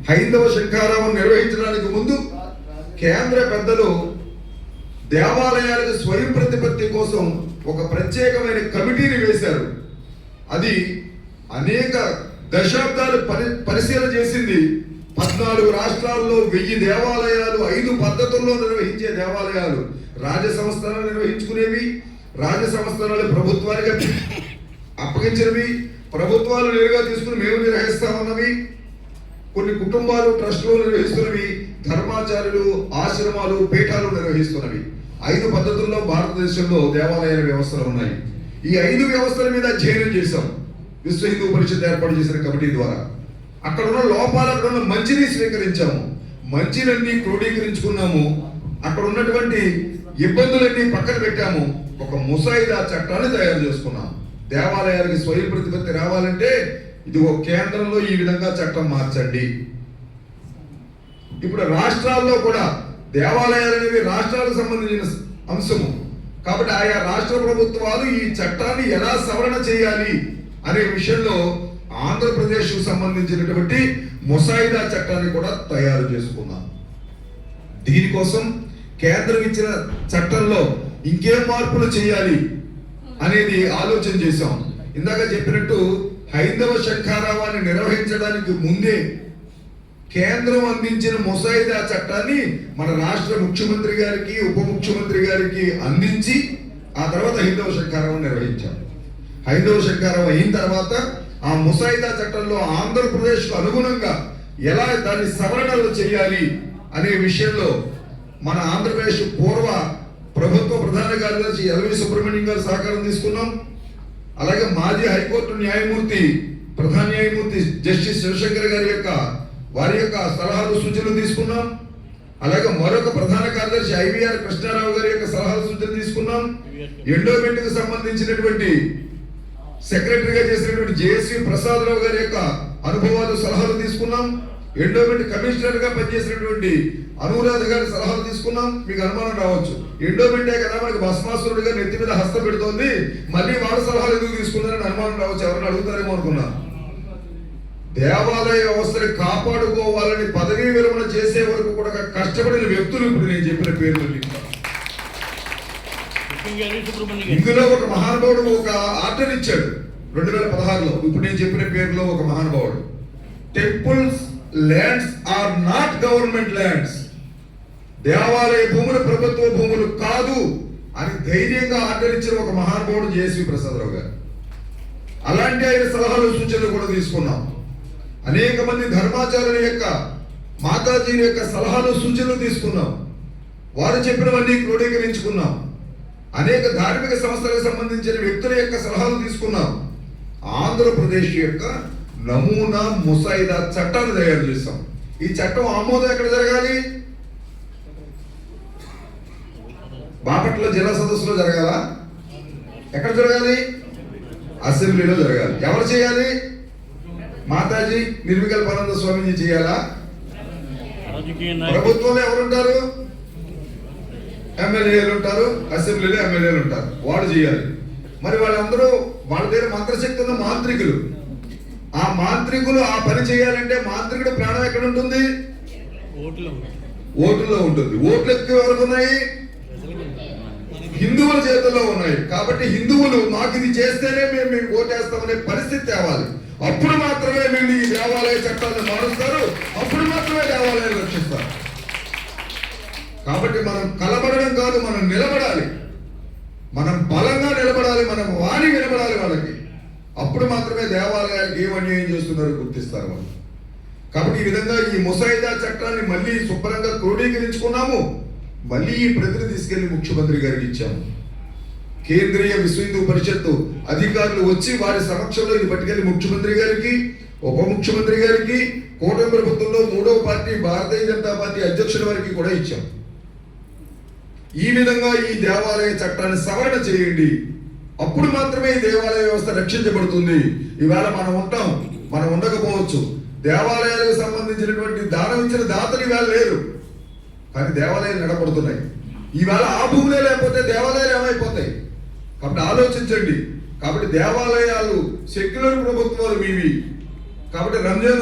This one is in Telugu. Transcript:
హైందవ శంఖారావం నిర్వహించడానికి ముందు కేంద్ర పెద్దలు దేవాలయాలకు స్వయం ప్రతిపత్తి కోసం ఒక ప్రత్యేకమైన కమిటీని వేశారు. అది అనేక దశాబ్దాలు పరిశీలన చేసింది. 14 రాష్ట్రాల్లో 1000 దేవాలయాలు 5 పద్ధతుల్లో నిర్వహించే దేవాలయాలు రాజ సంస్థలు నిర్వహించుకునేవి, రాజ సంస్థలు ప్రభుత్వానికి అప్పగించినవి, ప్రభుత్వాలు నేరుగా తీసుకుని మేము నిర్వహిస్తామన్నవి, కొన్ని కుటుంబాలు ట్రస్టులు నిర్వహిస్తున్నవి, ధర్మాచార్యులు ఆశ్రమాలు పీఠాలు నిర్వహిస్తున్నవి. 5 పద్ధతుల్లో భారతదేశంలో దేవాలయాల వ్యవస్థలు ఉన్నాయి. ఈ 5 వ్యవస్థల మీద అధ్యయనం చేశాం విశ్వ హిందూ పరిషత్ ఏర్పాటు చేసిన కమిటీ ద్వారా. అక్కడ ఉన్న లోపాలు, అక్కడ ఉన్న మంచిని స్వీకరించాము, మంచినన్నీ క్రోడీకరించుకున్నాము, అక్కడ ఉన్నటువంటి ఇబ్బందులన్నీ పక్కన పెట్టాము, ఒక ముసాయిదా చట్టాన్ని తయారు చేసుకున్నాం. దేవాలయాలకి స్వయం ప్రతిపత్తి రావాలంటే ఇది ఒక కేంద్రంలో ఈ విధంగా చట్టం మార్చండి. ఇప్పుడు రాష్ట్రాల్లో కూడా దేవాలయాలు అనేవి రాష్ట్రాలకు సంబంధించిన అంశము కాబట్టి ఆయా రాష్ట్ర ప్రభుత్వాలు ఈ చట్టాన్ని ఎలా సవరణ చేయాలి అనే విషయంలో ఆంధ్రప్రదేశ్కు సంబంధించినటువంటి ముసాయిదా చట్టాన్ని కూడా తయారు చేసుకున్నాం. దీనికోసం కేంద్రం ఇచ్చిన చట్టంలో ఇంకేం మార్పులు చేయాలి అనేది ఆలోచన చేశాం. ఇందాక చెప్పినట్టు హైందవ శంఖారావాన్ని నిర్వహించడానికి ముందే కేంద్రం అందించిన ముసాయిదా చట్టాన్ని మన రాష్ట్ర ముఖ్యమంత్రి గారికి ఉప ముఖ్యమంత్రి గారికి అందించి ఆ తర్వాత హైందవ శంఖారావం నిర్వహించాం. హైందవ శంఖారావం అయిన తర్వాత ఆ ముసాయిదా చట్టంలో ఆంధ్రప్రదేశ్కు అనుగుణంగా ఎలా దాన్ని సవరణలు చేయాలి అనే విషయంలో మన ఆంధ్రప్రదేశ్ పూర్వ ప్రభుత్వ ప్రధాన కార్యదర్శి ఎల్వి సుబ్రహ్మణ్యం గారి సహకారం తీసుకున్నాం. అలాగే మాజీ హైకోర్టు న్యాయమూర్తి ప్రధాన న్యాయమూర్తి జస్టిస్ శివశంకర్ గారి వారి యొక్క సలహాలు సూచనలు తీసుకున్నాం. అలాగే మరొక ప్రధాన కార్యదర్శి ఐవీఆర్ కృష్ణారావు గారి యొక్క సలహాలు సూచనలు తీసుకున్నాం. ఎండోమెంట్ కు సంబంధించినటువంటి సెక్రటరీగా చేసినటువంటి జేఎస్వి ప్రసాదరావు గారి యొక్క అనుభవాలు సలహాలు తీసుకున్నాం. ఎండోమెంట్ కమిషనర్ గా పనిచేసినటువంటి అనురాధ గారి సలహాలు తీసుకున్నాం. మీకు అనుమానం రావచ్చు, ఎండోమెంటే కదా మనకి భస్మాసురుడిగా నెత్తి మీద హస్తం పెడుతోంది, మళ్ళీ వాళ్ళ సలహాలు ఎందుకు తీసుకున్నారని అనుమానం రావచ్చు, ఎవరైనా అడుగుతారేమో అనుకున్నా. దేవాలయ వ్యవస్థని కాపాడుకోవాలని పదవీ విరమణ చేసే వరకు కూడా కష్టపడిన వ్యక్తులు ఇప్పుడు నేను చెప్పిన పేర్లు. ఇందులో ఒక మహానుభావుడు ఒక ఆర్డర్ ఇచ్చాడు 2016లో. ఇప్పుడు నేను చెప్పిన పేరులో ఒక మహానుభావుడు, temples lands are not government lands, దేవాలయ భూములు ప్రభుత్వ భూములు కాదు అని ధైర్యంగా ఆర్డర్ ఇచ్చిన ఒక మహానుభావుడు జేఎస్వి ప్రసాదరావు గారు. అలాంటి ఆయన సలహాలు సూచనలు కూడా తీసుకున్నాం. అనేక మంది ధర్మాచార్యుల యొక్క మాతాజీల యొక్క సలహాలు సూచనలు తీసుకున్నాం. వారు చెప్పినవన్నీ క్రోడీకరించుకున్నాం. అనేక ధార్మిక సంస్థలకు సంబంధించిన వ్యక్తుల యొక్క సలహాలు తీసుకున్నాం. ఆంధ్రప్రదేశ్ యొక్క నమూనా ముసాయిదా చట్టాన్ని తయారు చేస్తాం. ఈ చట్టం ఆమోదం ఎక్కడ జరగాలి? బాపట్ల జిల్లా సదస్సులో జరగాల? ఎక్కడ జరగాలి? అసెంబ్లీలో జరగాలి. ఎవరు చేయాలి? మాతాజీ నిర్వికల్పానంద స్వామిజీ చేయాలా? ప్రభుత్వంలో ఎవరుంటారు? ఎమ్మెల్యేలు ఉంటారు, అసెంబ్లీలో ఎమ్మెల్యేలు ఉంటారు, వాడు చేయాలి. మరి వాళ్ళందరూ వాళ్ళ దగ్గర మంత్రశక్తి ఉన్న మాంత్రికులు. ఆ మాంత్రికులు ఆ పని చేయాలంటే మాంత్రికుడు ప్రాణం ఎక్కడ ఉంటుంది? ఓటుల్లో ఉంటుంది. ఓట్లు ఎక్కువ ఎవరికి ఉన్నాయి? హిందువుల చేతుల్లో ఉన్నాయి. కాబట్టి హిందువులు మాకు ఇది చేస్తేనే మేము మీకు ఓటేస్తామనే పరిస్థితి తేవాలి. అప్పుడు మాత్రమే వీళ్ళు ఈ దేవాలయ చట్టాలను మారుస్తారు, అప్పుడు మాత్రమే దేవాలయాలు రక్షిస్తారు. కాబట్టి మనం కలబడడం కాదు, మనం నిలబడాలి, మనం బలంగా నిలబడాలి, మనం వాణి వినబడాలి వాళ్ళకి. అప్పుడు మాత్రమే దేవాలయాలకు ఏం అన్యాయం చేస్తున్నారో గుర్తిస్తారు వాళ్ళు. కాబట్టి ఈ విధంగా ఈ ముసాయిదా చట్టాన్ని మళ్ళీ శుభ్రంగా క్రోడీకరించుకున్నాము. మళ్ళీ ఈ ప్రతిని తీసుకెళ్లి ముఖ్యమంత్రి గారికి ఇచ్చాము. కేంద్రీయ విశ్వ హిందూ పరిషత్తు అధికారులు వచ్చి వారి సమక్షంలో ఇది పట్టుకెళ్లి ముఖ్యమంత్రి గారికి, ఉప ముఖ్యమంత్రి గారికి, కూటమి ప్రభుత్వంలో 3వ పార్టీ భారతీయ జనతా పార్టీ అధ్యక్షుల వారికి కూడా ఇచ్చాం. ఈ విధంగా ఈ దేవాలయ చట్టాన్ని సవరణ చేయండి, అప్పుడు మాత్రమే ఈ దేవాలయ వ్యవస్థ రక్షించబడుతుంది. ఈవేళ మనం ఉంటాం, మనం ఉండకపోవచ్చు. దేవాలయాలకు సంబంధించినటువంటి దానం ఇచ్చిన దాతలు ఈవేళ లేరు, కానీ దేవాలయాలు నడపడుతున్నాయి. ఈవేళ ఆ భూములే లేకపోతే దేవాలయాలు ఏమైపోతాయి? కాబట్టి ఆలోచించండి. కాబట్టి దేవాలయాలు సెక్యులర్ ప్రభుత్వాలు మీవి. కాబట్టి రంజాన్